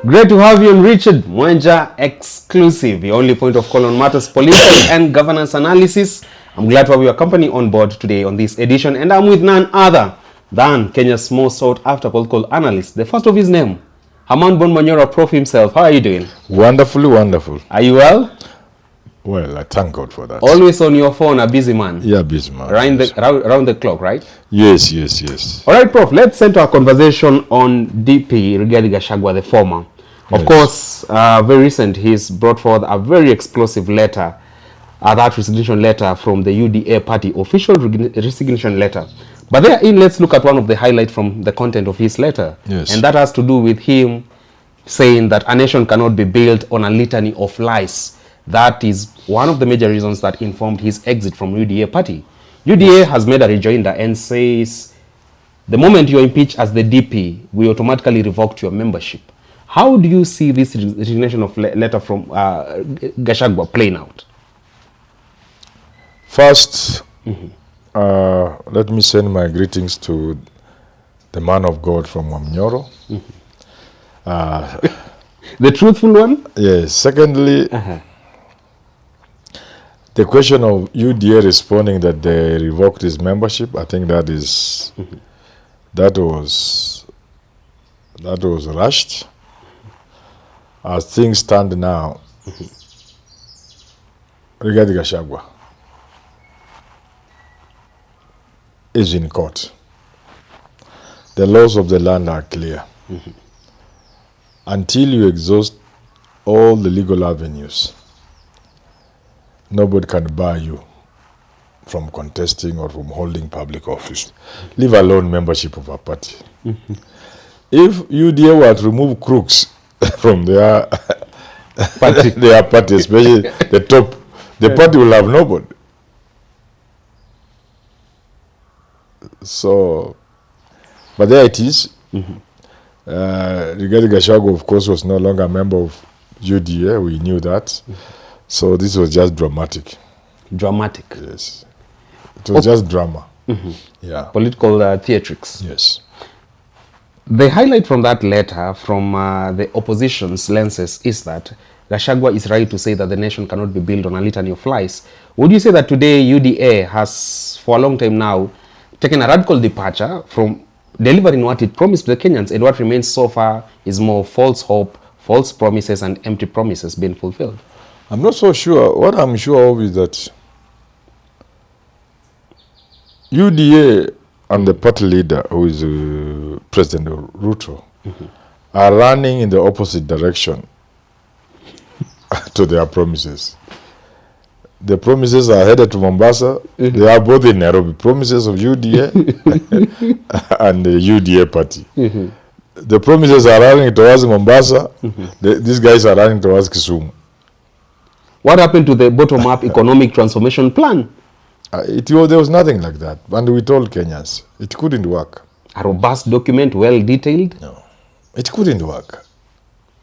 Great to have you on Richard Mwenja Exclusive, your only point of call on matters political and governance analysis. I'm glad to have your company on board today on this edition, and I'm with none other than Kenya's most sought after political analyst, the first of his name, Herman Manyora, Prof himself. How are you doing? Wonderfully wonderful. Are you well? Well, I thank God for that. Always on your phone, a busy man. Yeah, busy man. Around the clock, right? Yes. All right, Prof, let's center our conversation on DP Rigathi Gachagua, the former. Of course, very recent, he's brought forth a very explosive letter, that resignation letter from the UDA party, official resignation letter. But therein, let's look at one of the highlights from the content of his letter. Yes. And that has to do with him saying that a nation cannot be built on a litany of lies. That is one of the major reasons that informed his exit from UDA party. UDA has made a rejoinder and says, the moment you're impeached as the DP, we automatically revoked your membership. How do you see this resignation of letter from Gachagua playing out? First, let me send my greetings to the man of God from Manyora. The truthful one? Yes. Secondly, the question of UDA responding that they revoked his membership, I think that is that was rushed. As things stand now, Rigathi Gachagua is in court. The laws of the land are clear. Until you exhaust all the legal avenues, nobody can bar you from contesting or from holding public office, leave alone membership of a party. If UDA were to remove crooks from their party, especially the top, the party will have nobody. So, but there it is. Rigathi Gachagua, of course, was no longer a member of UDA. We knew that. So this was just dramatic. Dramatic. Yes. It was just drama. Yeah. Political theatrics. Yes. The highlight from that letter from the opposition's lenses is that Gachagua is right to say that the nation cannot be built on a litany of lies. Would you say that today UDA has, for a long time now, taken a radical departure from delivering what it promised to the Kenyans, and what remains so far is more false hope, false promises, and empty promises being fulfilled? I'm not so sure. What I'm sure of is that UDA and the party leader, who is President Ruto, are running in the opposite direction to their promises. The promises are headed to Mombasa. They are both in Nairobi. Promises of UDA and the UDA party. The promises are running towards Mombasa. These guys are running towards Kisumu. What happened to the bottom-up economic transformation plan? There was nothing like that. And we told Kenyans, it couldn't work. A robust document, well detailed? No, it couldn't work.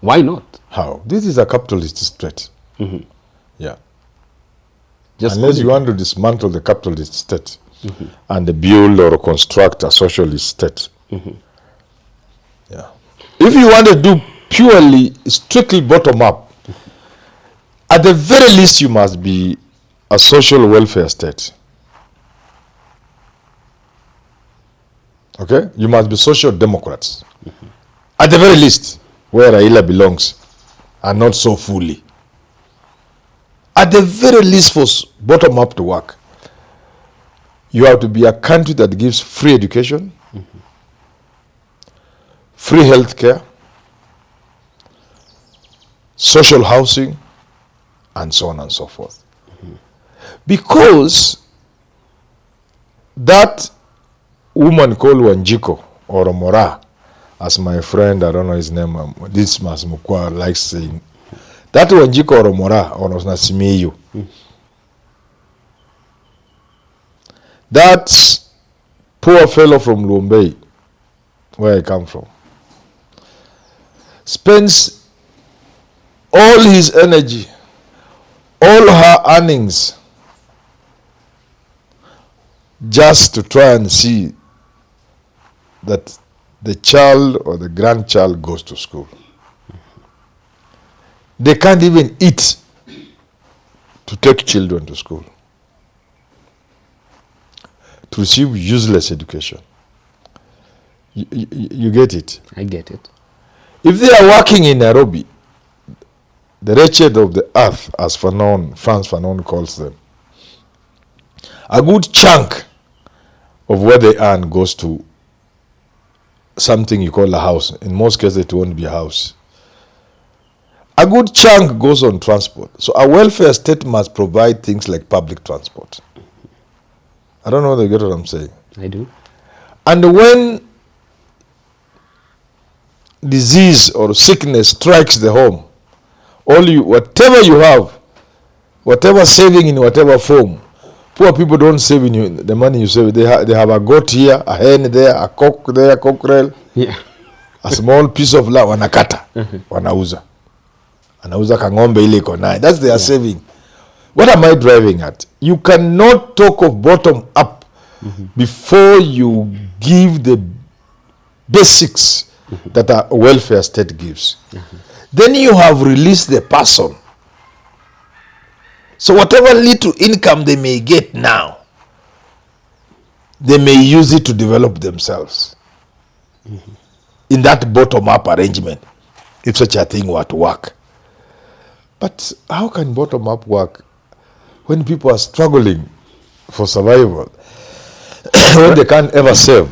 Why not? How? This is a capitalist state. Yeah. Unless you want to dismantle the capitalist state and build or construct a socialist state. Yeah. If you want to do purely, strictly bottom-up, at the very least you must be a social welfare state. Okay? You must be social democrats. At the very least, where Raila belongs, and not so fully. At the very least, for bottom up to work, you have to be a country that gives free education, free health care, social housing, and so on and so forth. Because that woman called Wanjiko or Omora, as my friend, I don't know his name, this Masmukwa likes saying, that Wanjiko or Omora or Nasimiyu, that poor fellow from Lumbei, where I come from, spends all his energy, all her earnings, just to try and see that the child or the grandchild goes to school. They can't even eat to take children to school, to receive useless education. You get it? I get it. If they are working in Nairobi, the wretched of the earth, as Frantz Fanon calls them, a good chunk of what they earn goes to something you call a house. In most cases, it won't be a house. A good chunk goes on transport. So a welfare state must provide things like public transport. I don't know whether you get what I'm saying. I do. And when disease or sickness strikes the home, whatever you have, whatever saving in whatever form, poor people don't save in the money you save. They have a goat here, a hen there, a cock there, a cockerel, a small piece of land, wanakata, wanauza. Anauza kangombe ile iko naye. That's their saving. What am I driving at? You cannot talk of bottom up before you give the basics that a welfare state gives. Then you have released the person. So whatever little income they may get now, they may use it to develop themselves. In that bottom-up arrangement, if such a thing were to work. But how can bottom-up work when people are struggling for survival, when they can't ever save?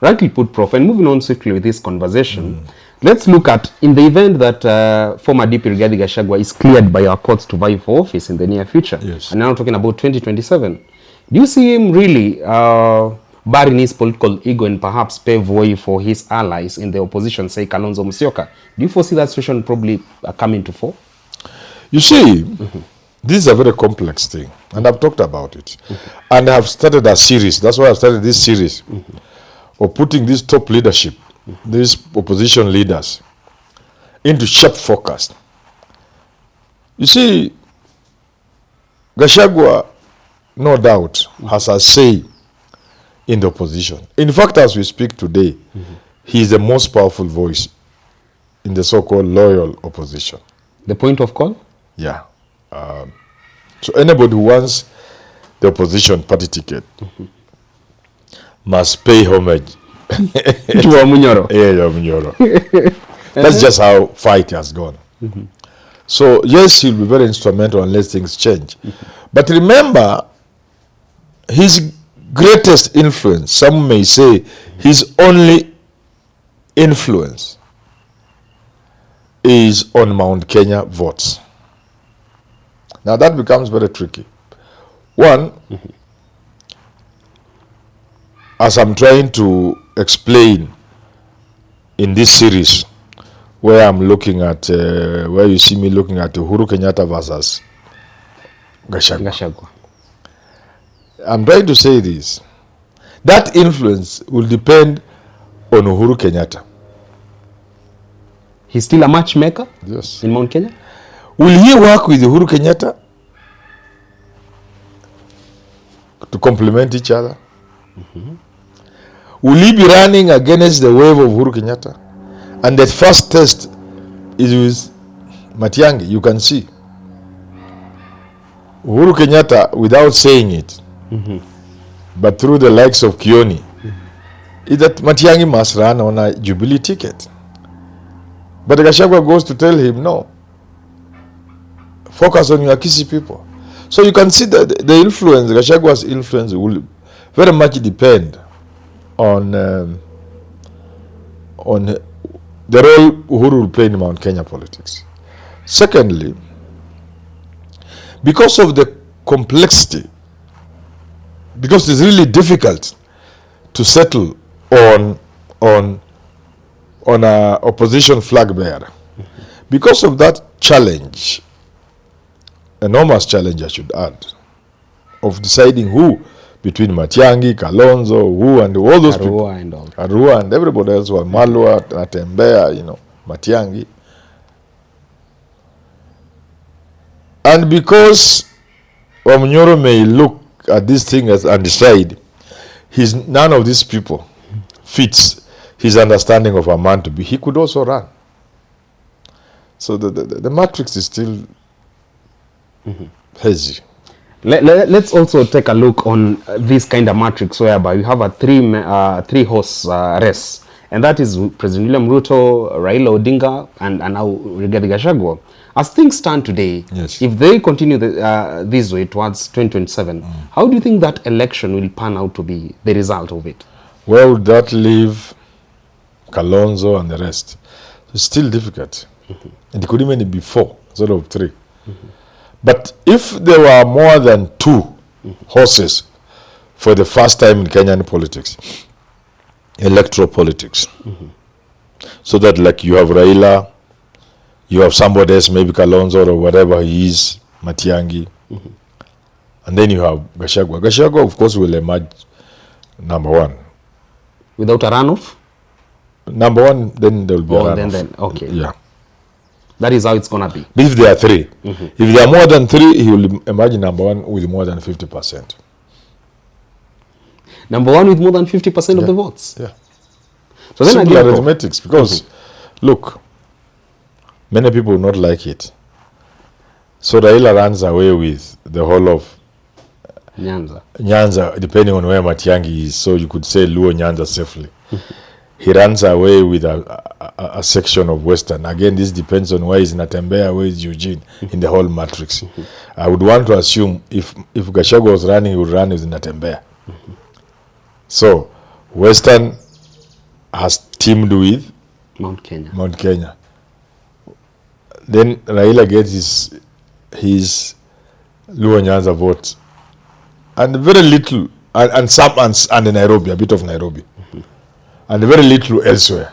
Rightly put, Prof. And moving on swiftly with this conversation, let's look at, in the event that former DP Rigathi Gachagua is cleared by our courts to vie for office in the near future, Yes. and now we're talking about 2027, do you see him really burying his political ego and perhaps pave way for his allies in the opposition, say Kalonzo Musyoka? Do you foresee that situation probably coming to fore? You see, this is a very complex thing, and I've talked about it. And I've started a series. That's why I've started this series of putting this top leadership, these opposition leaders, into sharp focus. You see, Gachagua, no doubt, has a say in the opposition. In fact, as we speak today, he is the most powerful voice in the so-called loyal opposition. The point of call? Yeah. So anybody who wants the opposition party ticket must pay homage. To Manyora. Yeah, Manyora. That's just how fight has gone. So yes, he'll be very instrumental unless things change. But remember, his greatest influence, some may say his only influence, is on Mount Kenya votes. Now that becomes very tricky. One, as I'm trying to explain in this series, where I'm looking at, where you see me looking at Uhuru Kenyatta versus Gachagua. I'm trying to say this. That influence will depend on Uhuru Kenyatta. He's still a matchmaker? Yes. In Mount Kenya? Will he work with Uhuru Kenyatta to complement each other? Will he be running against the wave of Uhuru Kenyatta? And the first test is with Matiang'i. You can see Uhuru Kenyatta, without saying it, but through the likes of Kioni, is that Matiang'i must run on a Jubilee ticket. But Gachagua goes to tell him, no, focus on your Kisii people. So you can see that the influence, Gachagua's influence, will very much depend on the role Uhuru will play in Mount Kenya politics. Secondly, because of the complexity, because it's really difficult to settle on a opposition flag bearer. Because of that challenge, enormous challenge I should add, of deciding who, between Matiang'i, Kalonzo, who, and all those people, Arua and everybody else, were Malwa, Atembea, Matiang'i. And because Manyora may look at this thing and decide none of these people fits his understanding of a man to be, he could also run. So the matrix is still hazy. Let's also take a look on this kind of matrix whereby you have a three-horse race, and that is President William Ruto, Raila Odinga, and now Rigathi Gachagua. As things stand today, Yes. if they continue this way towards 2027, how do you think that election will pan out to be the result of it? Where would that leave Kalonzo and the rest? It's still difficult. And it could even be 4 instead of 3. But if there were more than 2 horses for the first time in Kenyan politics, electoral politics, so that like you have Raila, you have somebody else, maybe Kalonzo or whatever he is, Matiangi, and then you have Gachagua. Gachagua, of course, will emerge number 1. Without a runoff? Number 1, then there will be a runoff. Then, okay. Yeah. That is how it's going to be. But if there are 3, if there are more than 3, he will emerge number 1 with more than 50%. Number 1 with more than 50% of the votes? Yeah. So then simple again, arithmetics, because look, many people will not like it. So Raila runs away with the whole of Nyanza, depending on where Matiangi is. So you could say Luo Nyanza safely. He runs away with a section of Western. Again, this depends on where is Natembeya, where is Eugene in the whole matrix. I would want to assume if Gachagua was running, he would run with Natembeya. So Western has teamed with Mount Kenya. Then Raila gets his Luo Nyanza vote, and very little, and Nairobi, a bit of Nairobi, and very little elsewhere.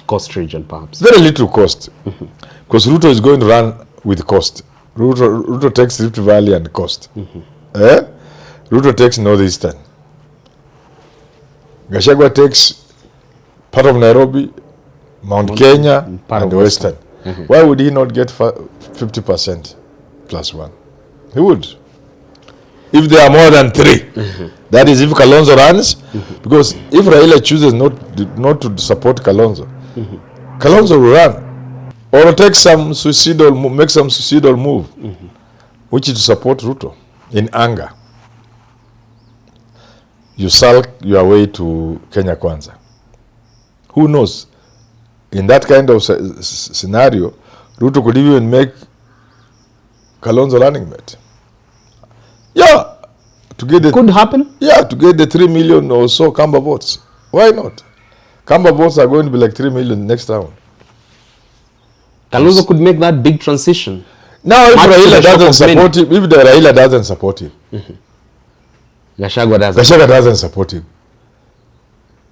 Coast region, perhaps. Very little cost, because Ruto is going to run with cost. Ruto takes Rift Valley and cost. Ruto takes Northeastern. Gachagua takes part of Nairobi, Mount Kenya, and Western. Why would he not get 50% plus 1? He would. If there are more than 3. That is if Kalonzo runs. Because if Raila chooses not to support Kalonzo, Kalonzo will run. Or make some suicidal move, which is to support Ruto in anger. You sulk your way to Kenya Kwanza. Who knows? In that kind of scenario, Ruto could even make Kalonzo running mate. Yeah. Could happen? Yeah, to get the 3 million or so Kamba votes. Why not? Kamba votes are going to be like 3 million next round. Kalonzo could make that big transition. Now, if Raila doesn't support him, Gachagua doesn't support him.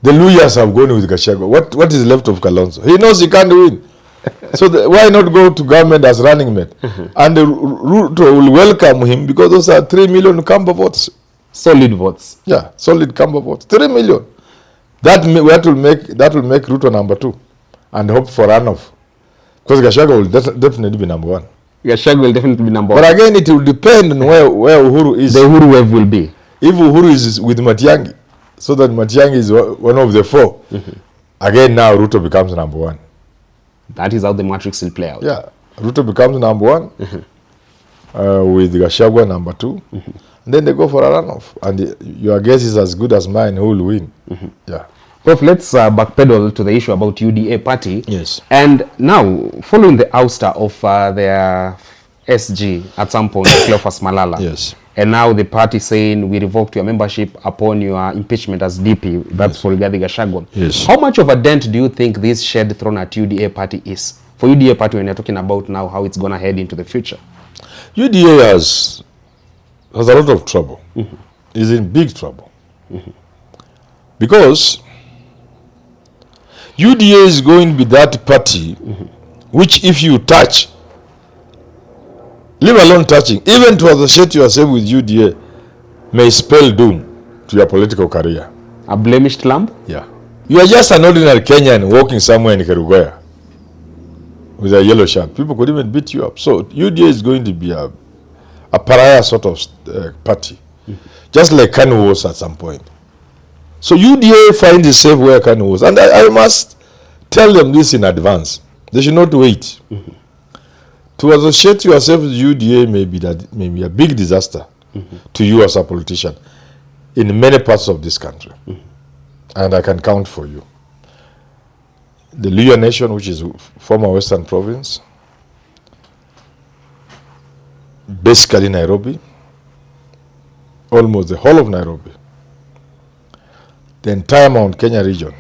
The Luyas have gone with Gachagua. What is left of Kalonzo? He knows he can't win. So why not go to government as running mate? And Ruto will welcome him because those are 3 million Kamba votes. Solid votes. Yeah, solid Kamba votes. 3 million. That will make Ruto number 2 and hope for runoff. Because Gachagua will definitely be number 1. Gachagua will definitely be number 1. But again, it will depend on where Uhuru is. The Uhuru wave will be. If Uhuru is with Matiangi, so that Matiangi is one of the 4, again now Ruto becomes number 1. That is how the matrix will play out. Yeah, Ruto becomes number 1, with Gachagua number 2, and then they go for a runoff. And your guess is as good as mine who will win. Yeah. Prof, let's backpedal to the issue about UDA party. Yes. And now, following the ouster of their SG at some point, Cleophas Malala. Yes. And now the party saying we revoked your membership upon your impeachment as DP. That's for Rigathi Gachagua. Yes. How much of a dent do you think this shed thrown at UDA party is? For UDA party, when you're talking about now how it's going to head into the future. UDA has a lot of trouble. Is in big trouble. Because UDA is going to be that party which if you touch, leave alone touching, even to associate yourself with UDA may spell doom to your political career. A blemished lamb? Yeah. You are just an ordinary Kenyan walking somewhere in Kerugoya with a yellow shirt. People could even beat you up. So UDA is going to be a pariah sort of party. Just like Kanu was at some point. So UDA finds itself where Kanu was. And I must tell them this in advance. They should not wait. To associate yourself with UDA may be a big disaster to you as a politician in many parts of this country. And I can count for you. The Luo Nation, which is former Western Province, basically Nairobi, almost the whole of Nairobi, the entire Mount Kenya region,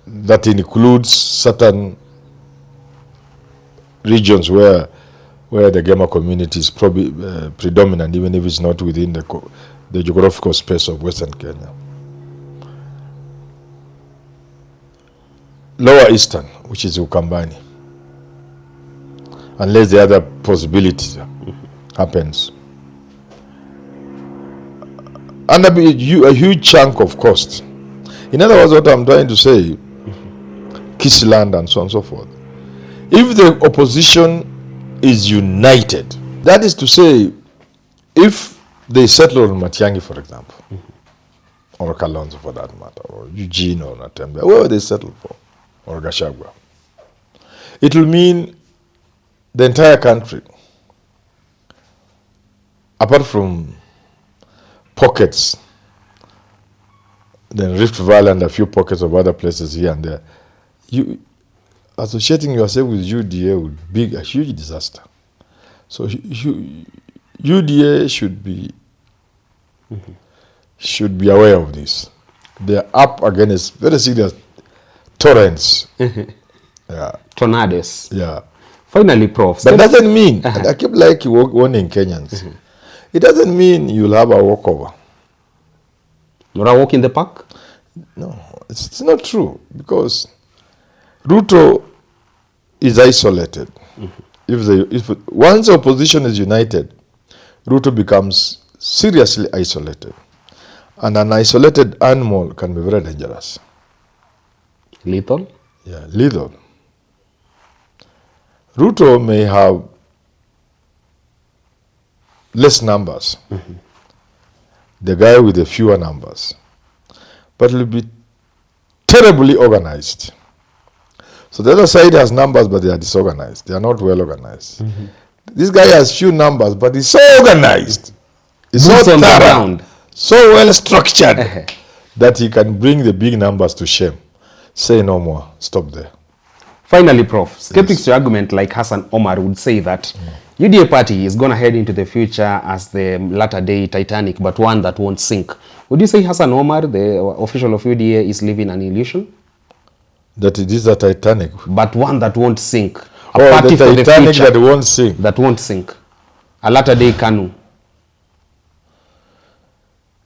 that includes certain regions where the Gema community is probably predominant, even if it's not within the geographical space of Western Kenya. Lower Eastern, which is Ukambani, unless the other possibility happens. And a huge chunk of cost. In other words, what I'm trying to say, Kisland and so on and so forth. If the opposition is united, that is to say, if they settle on Matiang'i, for example, or Kalonzo for that matter, or Eugene or Natembe, whoever they settle for, or Gachagua, it will mean the entire country, apart from pockets, then Rift Valley and a few pockets of other places here and there, you associating yourself with UDA would be a huge disaster. So UDA should be aware of this. They are up against very serious torrents. Yeah. Tornadoes. Yeah. Finally, Prof. But doesn't mean, I keep like warning Kenyans, it doesn't mean you'll have a walkover. Not a walk in the park? No, it's not true, because Ruto is isolated. If once the opposition is united, Ruto becomes seriously isolated. And an isolated animal can be very dangerous. Lethal? Yeah, lethal. Ruto may have less numbers. The guy with the fewer numbers. But it will be terribly organized. So the other side has numbers, but they are disorganized. They are not well organized. This guy has few numbers, but he's so organized. He's so thorough, so well structured that he can bring the big numbers to shame. Say no more. Stop there. Finally, Prof, skeptics to argument like Hassan Omar would say that UDA party is going to head into the future as the latter-day Titanic, but one that won't sink. Would you say Hassan Omar, the official of UDA, is living an illusion? That it is a Titanic? But one that won't sink. A party the Titanic that won't sink? That won't sink. A latter-day canoe.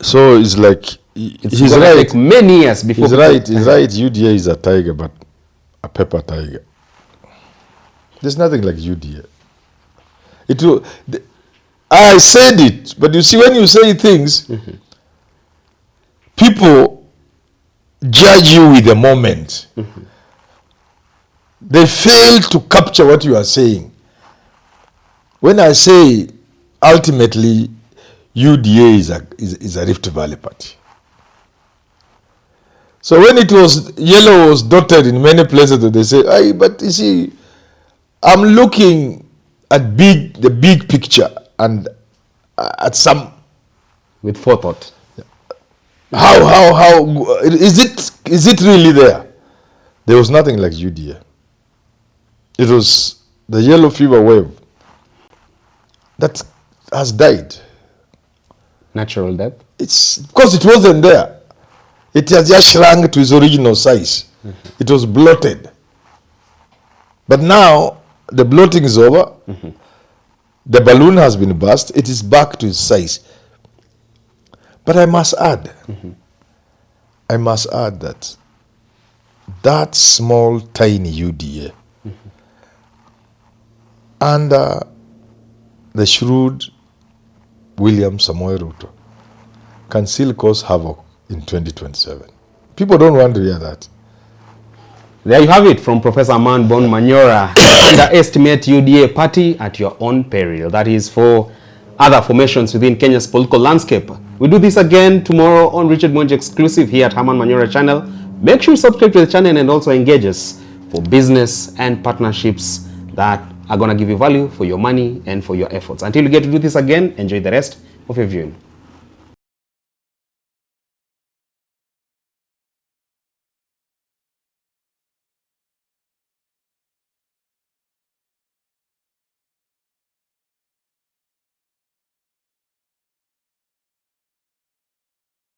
So it's like, he's right. Take many years before. He's right. UDA is a tiger, but a pepper tiger. There's nothing like UDA. I said it, but you see, when you say things, people judge you with the moment. They fail to capture what you are saying. When I say ultimately UDA is a Rift Valley party. So when it was, yellow was dotted in many places, they say, but you see, I'm looking at the big picture and at some... With forethought. How is it really there? There was nothing like UDA. It was the yellow fever wave that has died. Natural death? It's because it wasn't there. It has just shrunk to its original size. It was bloated. But now, the bloating is over. The balloon has been burst. It is back to its size. But I must add, that small, tiny UDA under the shrewd William Samoei Ruto can still cause havoc in 2027. People don't want to hear that. There you have it from Professor Herman Manyora. Underestimate UDA party at your own peril. That is for other formations within Kenya's political landscape. We do this again tomorrow on Richard Monge exclusive here at Herman Manyora channel. Make sure you subscribe to the channel and also engage us for business and partnerships that are going to give you value for your money and for your efforts. Until you get to do this again, enjoy the rest of your viewing.